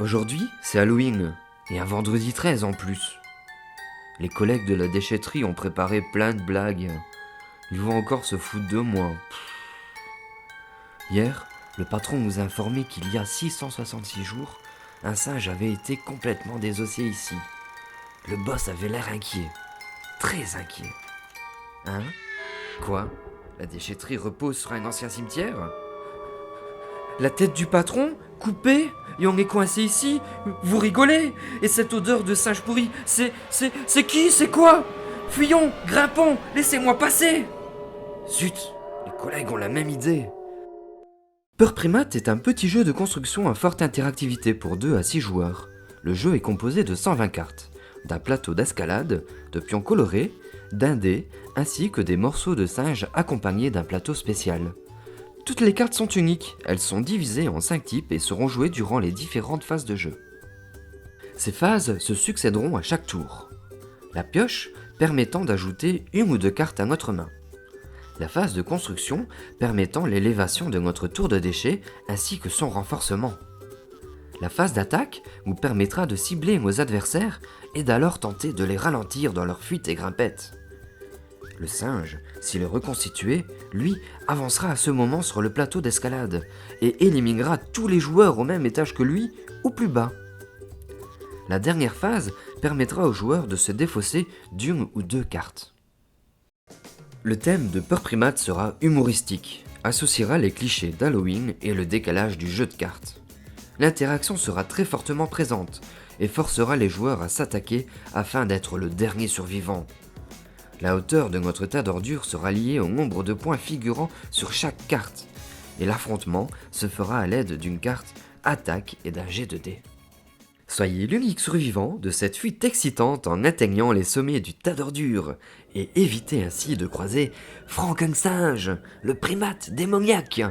Aujourd'hui, c'est Halloween, et un vendredi 13 en plus. Les collègues de la déchetterie ont préparé plein de blagues. Ils vont encore se foutre de moi. Hier, le patron nous a informé qu'il y a 666 jours, un singe avait été complètement désossé ici. Le boss avait l'air inquiet. Très inquiet. Hein? Quoi? La déchetterie repose sur un ancien cimetière? La tête du patron? Coupée? Et on est coincé ici? Vous rigolez? Et cette odeur de singe pourri, c'est qui? C'est quoi? Fuyons! Grimpons! Laissez-moi passer! Zut! Les collègues ont la même idée. Peur Primate est un petit jeu de construction à forte interactivité pour 2 à 6 joueurs. Le jeu est composé de 120 cartes, d'un plateau d'escalade, de pions colorés, d'un dé, ainsi que des morceaux de singe accompagnés d'un plateau spécial. Toutes les cartes sont uniques, elles sont divisées en 5 types et seront jouées durant les différentes phases de jeu. Ces phases se succéderont à chaque tour. La pioche permettant d'ajouter 1 ou 2 cartes à notre main. La phase de construction permettant l'élévation de notre tour de déchets ainsi que son renforcement. La phase d'attaque vous permettra de cibler vos adversaires et d'alors tenter de les ralentir dans leur fuite et grimpette. Le singe, s'il est reconstitué, lui, avancera à ce moment sur le plateau d'escalade et éliminera tous les joueurs au même étage que lui ou plus bas. La dernière phase permettra aux joueurs de se défausser d'1 ou 2 cartes. Le thème de Peur Primate sera humoristique, associera les clichés d'Halloween et le décalage du jeu de cartes. L'interaction sera très fortement présente et forcera les joueurs à s'attaquer afin d'être le dernier survivant. La hauteur de notre tas d'ordures sera liée au nombre de points figurant sur chaque carte, et l'affrontement se fera à l'aide d'une carte attaque et d'un jet de dés. Soyez l'unique survivant de cette fuite excitante en atteignant les sommets du tas d'ordures, et évitez ainsi de croiser Frankensinge, le primate démoniaque.